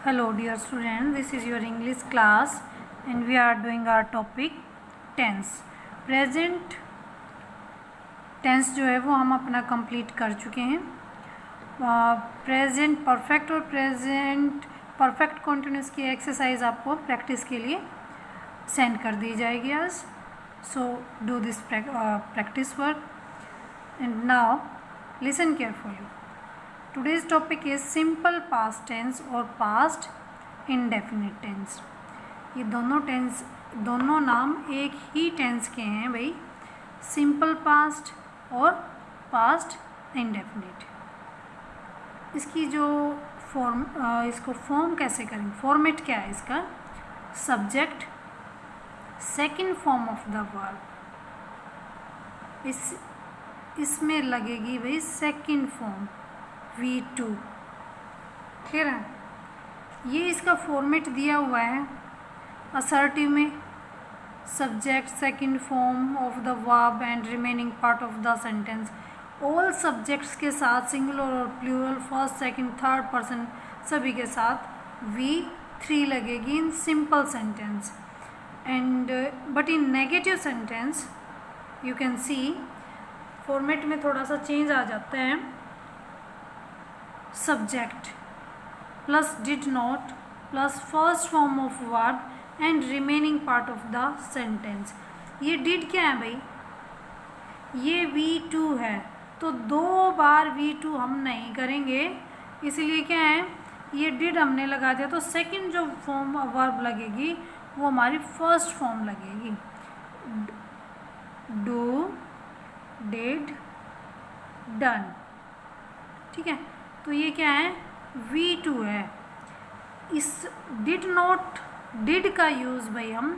Hello dear students, this is your English class and we are doing our topic tense. Present tense जो है वो हम अपना complete कर चुके हैं. प्रेजेंट परफेक्ट और प्रेजेंट परफेक्ट कॉन्टिन्यूस की एक्सरसाइज आपको प्रैक्टिस के लिए सेंड कर दी जाएगी आज. So do this practice work and now listen carefully. Today's topic is simple past tense और past indefinite tense. ये दोनों नाम एक ही टेंस के हैं भाई, सिंपल पास्ट और पास्ट इंडेफिनिट. इसकी जो इसको फॉर्म कैसे करेंगे, फॉर्मेट क्या है इसका? Subject, second form of the verb. इसमें लगेगी भाई सेकंड फॉर्म V2. क्लियर है? ये इसका फॉर्मेट दिया हुआ है असर्टिव में. Subject, second form of the verb and remaining part of the sentence. All subjects के साथ सिंगुलर और plural, first, second, third person सभी के साथ V3 लगेगी in simple sentence. And but in negative sentence you can see format में थोड़ा सा चेंज आ जाता है. Subject plus did not plus first form of verb and remaining part of the sentence. ये डिड क्या है भाई? ये V2 है, तो 2 बार V2 हम नहीं करेंगे, इसलिए क्या है, ये डिड हमने लगा दिया तो सेकंड जो फॉर्म वर्ब लगेगी वो हमारी फर्स्ट फॉर्म लगेगी. Do, did, done. ठीक है, तो ये क्या है? V2 है. इस डिड नॉट, डिड का यूज़ भाई हम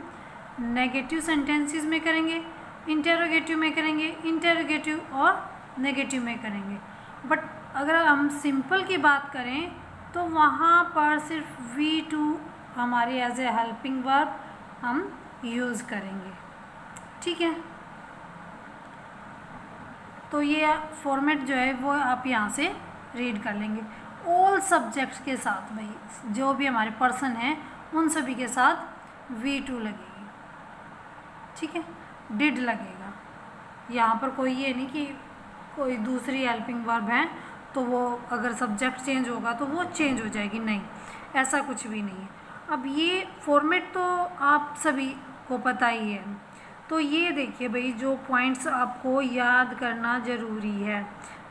नेगेटिव सेंटेंसेस में करेंगे, इंटेरोगेटिव में करेंगे, इंटेरोगेटिव और नेगेटिव में करेंगे. बट अगर हम सिंपल की बात करें तो वहाँ पर सिर्फ V2 हमारी एज ए हेल्पिंग वर्ब हम यूज़ करेंगे. ठीक है, तो ये फॉर्मेट जो है वो आप यहाँ से रीड कर लेंगे. ऑल सब्जेक्ट्स के साथ भाई जो भी हमारे पर्सन हैं उन सभी के साथ V2 लगेगी. ठीक है, डिड लगेगा. यहाँ पर कोई ये नहीं कि कोई दूसरी हेल्पिंग वर्ब है तो वो अगर सब्जेक्ट चेंज होगा तो वो चेंज हो जाएगी, नहीं, ऐसा कुछ भी नहीं है. अब ये फॉर्मेट तो आप सभी को पता ही है. तो ये देखिए भाई, जो पॉइंट्स आपको याद करना ज़रूरी है,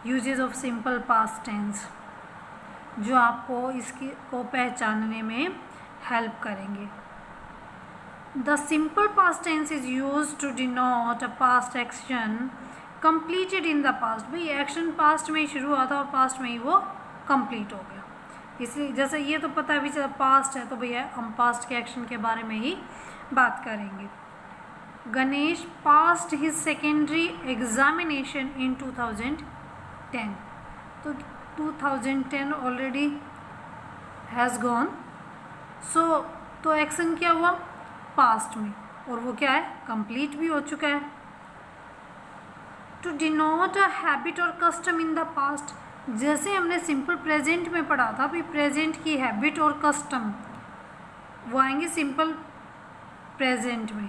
uses of simple past tense, जो आपको इसकी को पहचानने में हेल्प करेंगे. The simple past tense is use to denote a past action completed in the past. भाई एक्शन पास्ट में ही शुरू हुआ था और पास्ट में ही वो कंप्लीट हो गया. इसलिए जैसे ये तो पता है भी चला पास्ट है, तो भैया हम पास्ट के एक्शन के बारे में ही बात करेंगे. Ganesh past his secondary examination in 2010. तो 2010 ऑलरेडी हैज़ गॉन. सो तो एक्शन क्या हुआ? पास्ट में, और वो क्या है? कंप्लीट भी हो चुका है. टू डिनोट अ हैबिट और कस्टम इन द पास्ट, जैसे हमने सिंपल प्रेजेंट में पढ़ा था भी, प्रेजेंट की हैबिट और कस्टम वो आएंगे सिंपल प्रेजेंट में,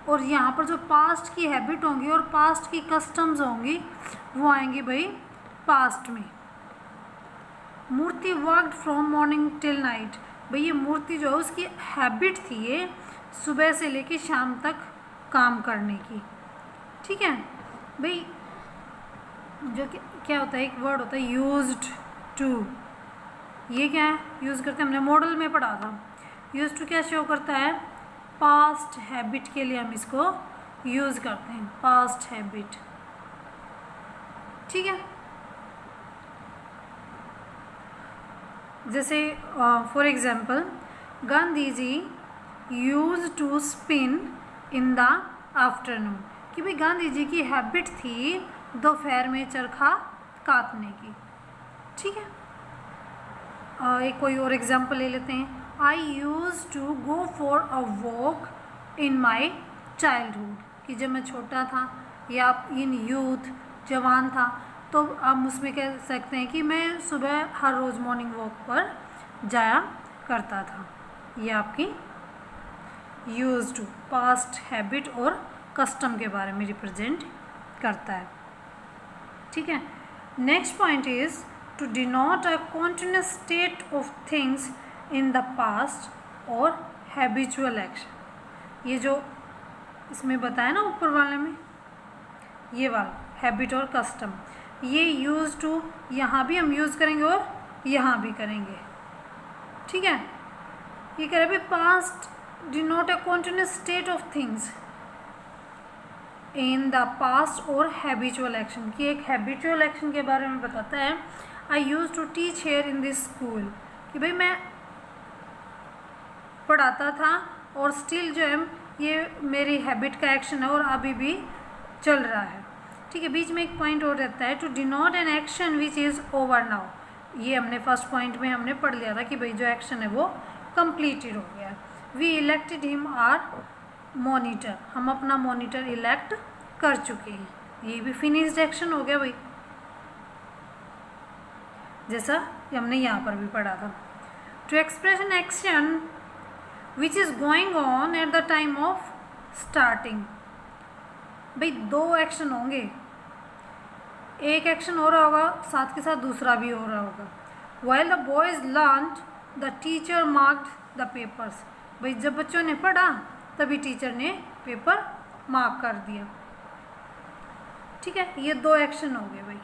और यहाँ पर जो पास्ट की हैबिट होंगी और पास्ट की कस्टम्स होंगी वो आएंगी भाई पास्ट में. Murti worked from morning till night. भाई ये मूर्ति जो है उसकी हैबिट थी ये सुबह से लेके शाम तक काम करने की. ठीक है भाई, जो क्या होता है, एक वर्ड होता है यूज्ड टू. ये क्या है? यूज़ करते हैं, हमने मॉडल में पढ़ा था. यूज्ड टू क्या शो करता है? पास्ट हैबिट के लिए हम इसको यूज़ करते हैं, पास्ट हैबिट. ठीक है, जैसे for example Gandhi ji use to spin in the afternoon. कि भाई गांधी जी की हैबिट थी दोपहर में चरखा काटने की. ठीक है, एक कोई और एग्जाम्पल ले लेते हैं. I use to go for a walk in my childhood. कि जब मैं छोटा था या इन यूथ जवान था तो हम उसमें कह सकते हैं कि मैं सुबह हर रोज़ मॉर्निंग वॉक पर जाया करता था। ये आपकी यूज्ड टू पास्ट हैबिट और कस्टम के बारे में रिप्रेजेंट करता है। ठीक है। Next point is to denote a continuous state of things in the past और हैबिचुअल एक्शन। ये जो इसमें बताया ना ऊपर वाले में, ये वाला हैबिट और कस्टम, ये यूज टू यहाँ भी हम यूज़ करेंगे और यहाँ भी करेंगे। ठीक है। ये कह रहे past denote a continuous state of things in the past और हैबिचुअल एक्शन, कि एक हैबिचुअल एक्शन के बारे में बताता है। I use to teach here in this school, कि भाई मैं पढ़ाता था और स्टिल जो है ये मेरी हैबिट का एक्शन है और अभी भी चल रहा है। ठीक है। बीच में एक पॉइंट और रहता है, to denote an action which is over now. ये हमने फर्स्ट पॉइंट में हमने पढ़ लिया था कि भाई जो एक्शन है वो कंप्लीटेड हो गया। We elected him our monitor, हम अपना मॉनिटर इलेक्ट कर चुके हैं, ये भी फिनिश्ड एक्शन हो गया भाई, जैसा हमने यहाँ पर भी पढ़ा था। To express an action which is going on at the time of starting, भाई दो एक्शन होंगे, एक एक्शन हो रहा होगा साथ के साथ दूसरा भी हो रहा होगा। While the boys learn the teacher marked the papers, भाई जब बच्चों ने पढ़ा तभी टीचर ने पेपर मार्क कर दिया। ठीक है। ये दो एक्शन हो गए भाई।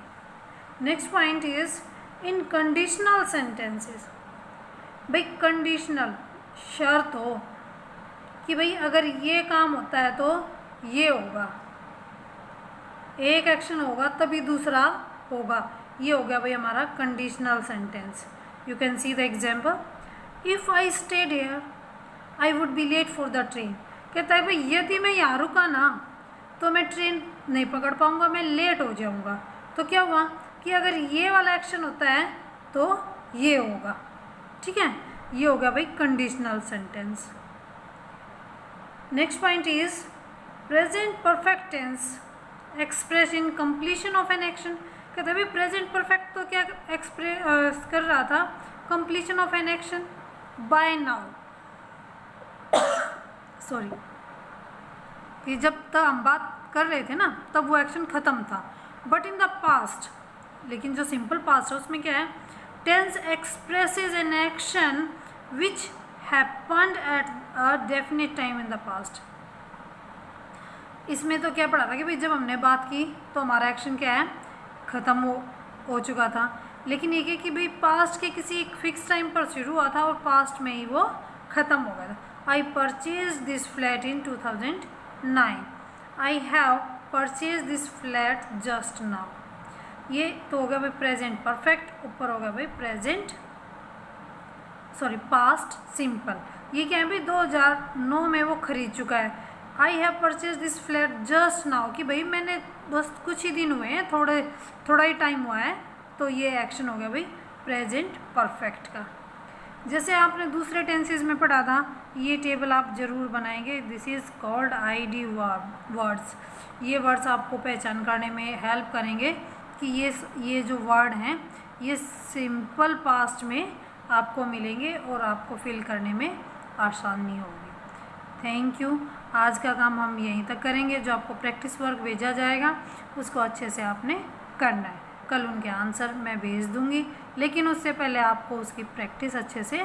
Next point is in conditional sentences, भाई कंडीशनल शर्त हो कि भाई अगर ये काम होता है तो ये होगा, एक एक्शन होगा तभी दूसरा होगा, ये हो गया भाई हमारा conditional sentence. You can see the example, if I stayed here I would be late for the train. कहता है भाई यदि मैं यहाँ रुका ना तो मैं ट्रेन नहीं पकड़ पाऊँगा, मैं लेट हो जाऊँगा। तो क्या हुआ कि अगर ये वाला एक्शन होता है तो ये होगा। ठीक है। ये हो गया भाई conditional sentence. Next point is present perfect tense express in completion of an action. कहते हैं भाई प्रेजेंट परफेक्ट तो क्या एक्सप्रेस कर रहा था, completion of an action by now. Sorry, कि जब तक हम बात कर रहे थे ना तब वो एक्शन ख़त्म था। बट इन द पास्ट, लेकिन जो सिंपल पास्ट है उसमें क्या है, tense expresses an action which happened at a definite time in the past. इसमें तो क्या पढ़ा था कि भाई जब हमने बात की तो हमारा एक्शन क्या है, ख़त्म हो चुका था। लेकिन ये कि भाई पास्ट के किसी एक फिक्स टाइम पर शुरू हुआ था और पास्ट में ही वो ख़त्म हो गया था। I purchase this flat in 2009, I have purchase this flat just now. ये तो हो गया भाई प्रेजेंट परफेक्ट, ऊपर हो गया भाई प्रेजेंट पास्ट सिंपल। ये क्या है भाई 2009 में वो खरीद चुका है। I have purchase this flat just now, कि भाई मैंने बस कुछ ही दिन हुए हैं, थोड़ा ही टाइम हुआ है, तो ये एक्शन हो गया भाई प्रेजेंट परफेक्ट का। जैसे आपने दूसरे टेंसेस में पढ़ा था, ये टेबल आप ज़रूर बनाएंगे। This is called ID words. ये वर्ड्स आपको पहचान करने में हेल्प करेंगे कि ये जो वर्ड हैं ये सिंपल पास्ट में आपको मिलेंगे और आपको फिल करने में आसानी होगी। Thank you. आज का काम हम यहीं तक करेंगे। जो आपको प्रैक्टिस वर्क भेजा जाएगा उसको अच्छे से आपने करना है। कल उनके आंसर मैं भेज दूंगी, लेकिन उससे पहले आपको उसकी प्रैक्टिस अच्छे से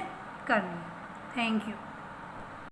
करनी है। Thank you.